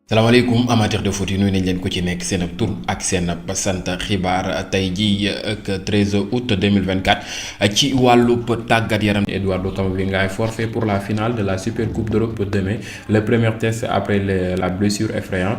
salaamaaleykum amateur de foot yi nuyu nañ leen ko ci nekk seen ab tur ak seen ab sant xibaar tey jii ak 13 août 2024 ci wàllub tàggat yaram. Eduardo Camavinga est forfait pour la finale de la Super Coupe d'Europe demain. Le premier test après la blessure effrayante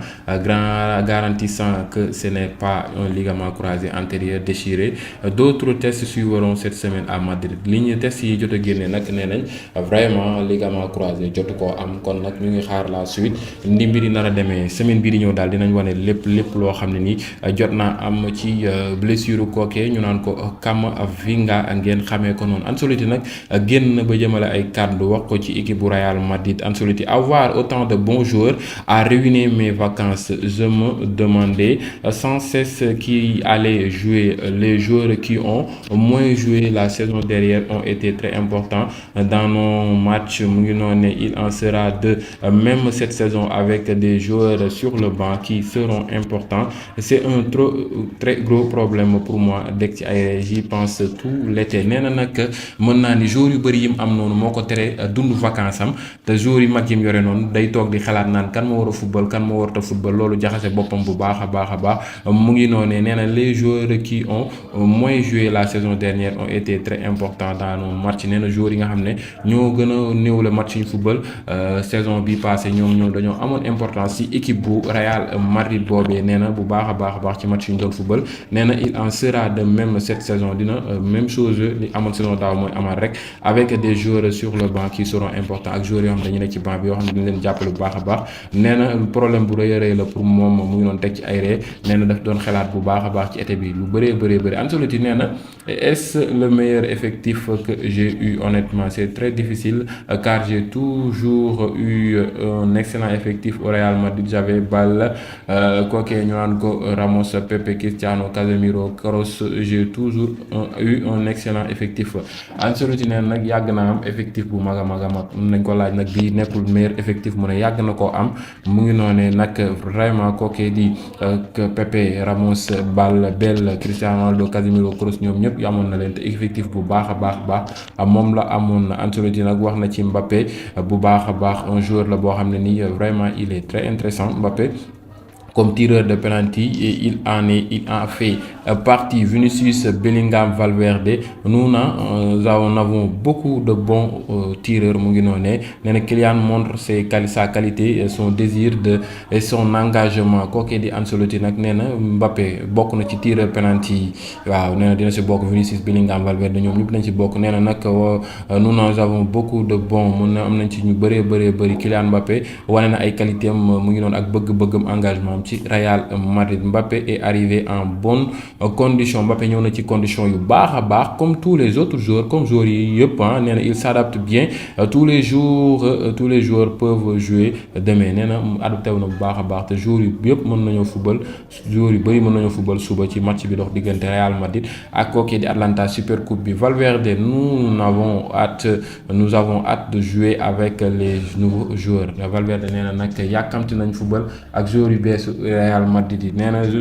garantissant que ce n'est pas un ligament croisé antérieur déchiré. D'autres tests suivront cette semaine à Madrid li ñu test yi jot a génne nag nee nañ vraiment ligament croisé jotu koo am kon nag ñu ngi xaar la suite ndimbiri nar a demee semaine bii di ñëw daal dinañ wane lépp loo xam ne ni jot naa am ci blessure kookee ñu naan ko Camavinga ngeen xamee ko noonu. Ancelotti nag génn ba jëmale ay kàddu wax ko ci équipe bu Real Madrid. Ancelotti: avoir autant de bons joueurs a ruiné mes vacances. Je me demandais sans cesse qui allait jouer. Les joueurs qui ont moins joué la saison dernière ont été très importants dans nos matchs. Mu ngi noonu il en sera de même cette saison avec des joueurs sur le banc qui seront importants. C'est un très gros problème pour moi dëkk ci ay j'y pense tout l'été. Nee na nag mën naa ni joueurs yu bëri yim am noonu moo ko tere dund vacances am te joueurs yu mag yim yore noonu day toog di xalaat naan kan moo war a football kan moo warut a football loolu jaxase boppam bu baax a baax mu ngi noonu nee na les joueurs qui ont moins joué la saison dernière ont été très importants dans nos matchs. Nee na joueurs yi nga xam ne ñoo gën a néew la match yu football saison bi passé ñoom dañoo amoon importance ci équipe bu Real Madrid boobee. Nee na bu baax a baax ci match yu ñu doon football nee na il en sera de même cette saison dina même chose li amoon saison daaw mooy amaat rek avec des joueurs sur le banc qui seront importants ak joueurs yoo xam ne dañu nekk ci banc bi yoo xam ne dañu leen jàppale bu baax a baax. Nee na problème bu rëy a rëy la pour moom mu ngi doon teg ci ay ree. Nee na daf doon xalaat bu baax a baax ci été bi lu bëree. Ancelotti nee na est-ce le meilleur effectif que j'ai eu? Honnêtement c'est très difficile car j'ai toujours eu un excellent effectif au Real Madrid. J'avais Bale kookee ñu naan ko Ramos, Pepe, Cristiano, Casemiro, Kroos. J'ai toujours eu un excellent effectif. Ancelotti nee nag yàgg na am effectif bu mag a mag nañ ko laaj nag bi nekkul meilleur effectif mu ne yàgg na koo am mu ngi noonee nag vraiment kookee di Pepe, Ramos, Bale, Cristiano Ronaldo, Casemiro, Kroos ñoom ñëpp amoon na leen te effectif bu baax a baax moom la amoon. Ancelotti nag wax na ci Mbappé bu baax a baax un joueur la boo xam ne nii vraiment il est très intéressant. Mbappé comme tireur de penalty et il en fait partie. Vinicius, Bellingham, Valverde, nous avons beaucoup de bons tireurs mu ngi noonu nee na Kylian montre sa qualité, son désir et son engagement. Kooku di Ancelotti nag nee na Mbappé bokk na ci tireur penalty yi waaw nee na dina si bokk. Vinicius, Bellingham, Valverde ñoom ñëpp nañ si bokk. Nee na nag nous avons beaucoup de bons mun na am nañ ci ñu bëri. Kylian Mbappé wane na ay qualité am mu ngi noonu ak bëgg-bëggam engagement ci Real Madrid. Mbappé est arrivé en bonne condition. Mbappé ñëw na ci condition yu baax a baax comme tous les autres joueurs comme joueurs yi yëpp nee na il s'adapte bien. Tous les joueurs peuvent jouer demain. Nee na adapté wu na bu baax a baax te joueurs yu yëpp mën nañoo football joueurs yu bëri mën nañoo football suba ci match bi dox diggante Real Madrid ak kooku di Atlanta Super Coupe bi. Valverde nous avons hâte de jouer avec les nouveaux joueurs. Valverde nee na nag yàkkamti nañ football ak joueurs yu bees Real Madrid yi. Nee na je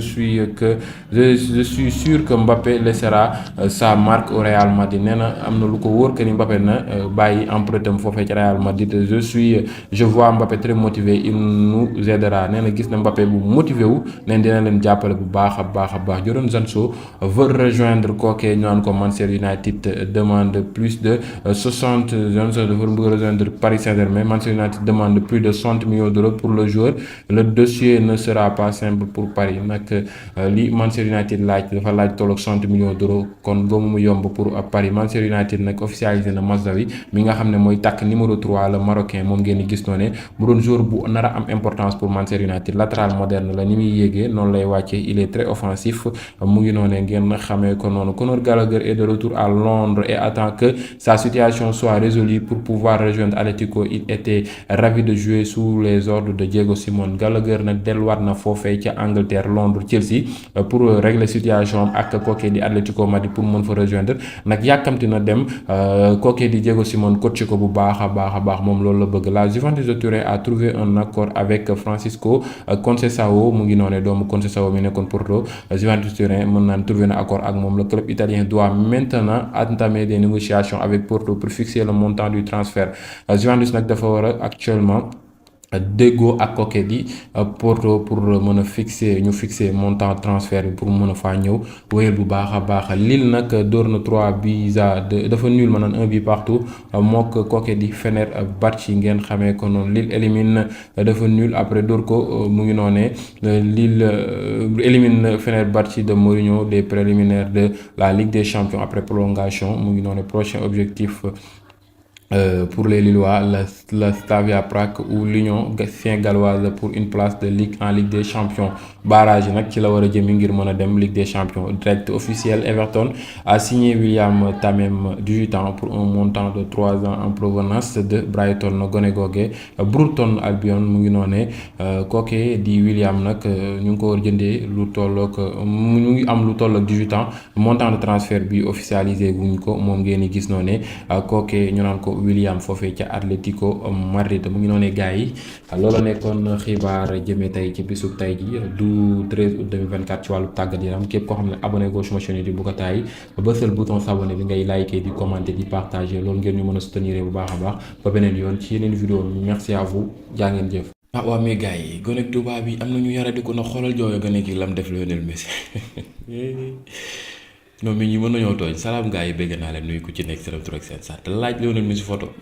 suis sûr que Mbappé laissera sa marque au Real Madrid. Nee na am na lu ko wóor que ni Mbappé na bàyyi empreinte am foofee ci Real Madrid. Je vois Mbappé très motivé, il nous aidera. Nee na gis na Mbappé bu motivé wu nee dina leen jàppale bu baax a baax. Jadon Sancho veut rejoindre kookee ñu naan ko Manchester United demande plus de 60. Sancho dafa bëgg rejoindre Paris Saint-Germain. Manchester United demande plus de 60 millions d'euros pour le joueur. Le dossier ne sera pas simple pour Paris nag li Manchester United laaj dafa laaj tolloog 60 millions d'euros kon goomu mu yomb pour Paris. Manchester United nag officialisé na Mazraoui mi nga xam ne mooy takk numéro 3 le Marocain moom ngeen di gis noonu bu doon joueur bu nar a am importance pour Manchester United. Latéral moderne la ni muy yéegee noonu lay wàccee il est très offensif mu ngi noonu ngeen xamee ko noonu. Conor Gallagher est de retour à Londres et attend que sa situation soit résolue pour pouvoir rejoindre Atlético. Il était ravi de jouer sous les ordres de Diego Simeone. Gallagher nag delluwaat na foofee ca Angleterre Londres Chelsea pour régler situation am ak kooku di Atlético Madrid pour mën fa rejoindre nag yàkkamti na dem kooku di Diego Simeone coach ko bu baax a baax moom loolu la bëgg. La Juventus de Turin a trouvé un accord avec Francisco Conceição mu ngi noonu doomu Conceição mi nekkoon Porto. Juventus Turin mën naan trouvé na accord ak moom. Le club italien doit maintenant entamer des négociations avec Porto pour fixer le montant du transfert. Juventus nag dafa war a actuellement déggoo ak Coquet yi Porto pour mën a fixer montant transfert bi pour mën a faa ñëw wéyal bu baax a baax Lille nag dóor na 3 buts à 2 dafa nul maanaam 1 but partout mook Coquet di Fenerbahçe ngeen xamee ko noonu Lille élimine dafa nul après dóor ko mu ngi noonee Lille élimine Fenerbahçe de Mourinho des préliminaires de la Ligue des Champions après prolongation mu ngi noonee prochain objectif. Pour les Lillois, la Slavia Prague ou l'Union Saint-Galloise pour une place de Ligue en Ligue des Champions barrage nag ci la war a jëmi ngir mën a dem Ligue des Champions direct officiel. Everton a signé William Tamem 18 ans pour un montant de 3 ans en provenance de Brighton gone googe Burton Albion mu ngi noonee kooke di William nag ñu ngi ko war jëndee lu tollook mu ngi am lu tollook 18 ans montant de transfert bi officialisé guñ ko moom ngeen di gis noonee kooke ñu naan ko William foofee ca Atlético Madrid mu ngi noonee gars yi loola nekkoon xibaar jëmee tey ci bisub tey ji du 13 août 2024 ci wàllu tàggat yaram képp koo xam ne abonné goo suma chaîne bu ko taay bësal bouton s'abonner bi ngay liker di commenter di partager loolu ngeen ñu mën a soutenir bu baax a baax ba beneen yoon ci yeneen vidéo merci à vous jaa ngeen jëf. Waa mais gars yi gone ak tubaab bi am na ñu yara di ko na xoolal jooyo gone gi lam def Lionel Messi non mais ñi mën nañoo tooñ salaam gars yi bëgg naa leen nuyu ku ci nekk seen tur ak seen sant te laaj Lionel Messi photo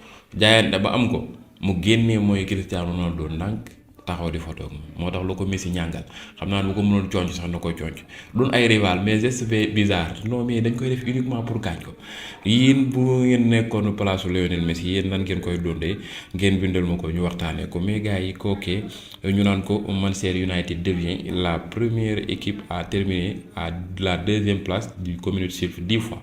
jaayante ba am ko mu génnee mooy Cristiano Ronaldo ndànk taxaw di photo moo tax lu ko Messi ñàngal xam naa lu ko mënoon conc sax na koy conc doon ay rival mais geste bizarre non mais dañ koy def uniquement pour gaañ ko yéen bu ngeen nekkoon place Lionel Messi yéen nan ngeen koy dondee ngeen bindal ma ko ñu waxtaanee ko mais gars yi kookee ñu naan ko Manchester United devient la première équipe à terminer à la 2e place du Community Shield 10 fois.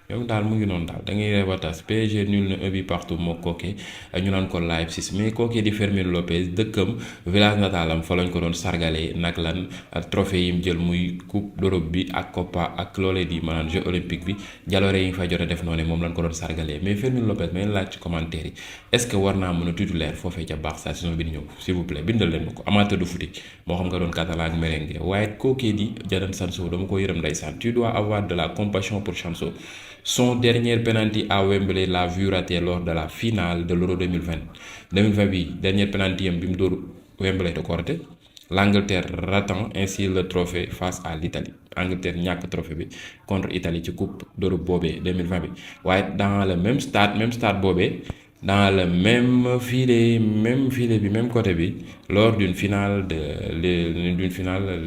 yow daal mu ngi noonu daal da ngay rebatas PSG nul na 1 but partout moo kooke ñu naan ko Leipzig mais kooke di Fermín López dëkkam village natalam fa lañ ko doon sargalee nag lan trophée yi mu jël muy coupe d'Europe bi ak Copa ak loolee di maanaam jeu olympique bi jaloore yi nga fay jot a def noonu moom lañ ko doon sargalee mais Fermín López may laaj ci commentaire yi est-ce que war naa mën a titulaire foofee ca Barça saison bi di ñëw s'il vous plaît bindal leen ma ko amateur de foot moo xam nga doon catalan ak merengue waaye kooke di Jadon Sancho dama ko yërëm ndeysaan tu dois avoir de la compassion pour Sancho. Son dernier penalty à Wembley l'a vu rater lors de la finale de l'Euro 2020 bi dernier penalty am bi mu dóor Wembley da ko raté l'Angleterre ratant ainsi le trophée face à l'Italie Angleterre ñàkk trophée bi contre Italie ci coupe d'Europe boobee 2020 bi waaye dans le même stade boobee dans le même filet bi même côté bi lors d'une finale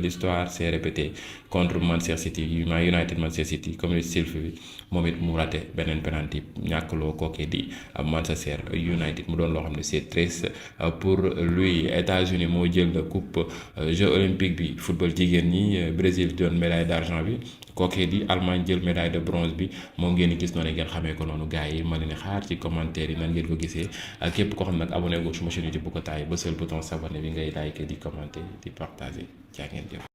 l'histoire s'est répétée contre Manchester City Manchester City Community Shield bi moom it mu raté beneen penalty ñàkkloo kookee di Manchester United mu doon loo xam ne c'est triste pour lui. États-Unis moo jël coupe jeux olympique bi football jigéen ñi Brésil doon médaille d'argent bi kookee di Allemagne jël médaille de bronze bi moom ngeen gis noonu ngeen xamee ko noonu gars yi ma leen xaar ci commentaire yi nan ngeen ko gisee képp koo xam nag abonné go suma chaîne YouTube bu ko taay bësal bouton s'abonner bi ngay like di commenter di partager jaa ngeen jëf.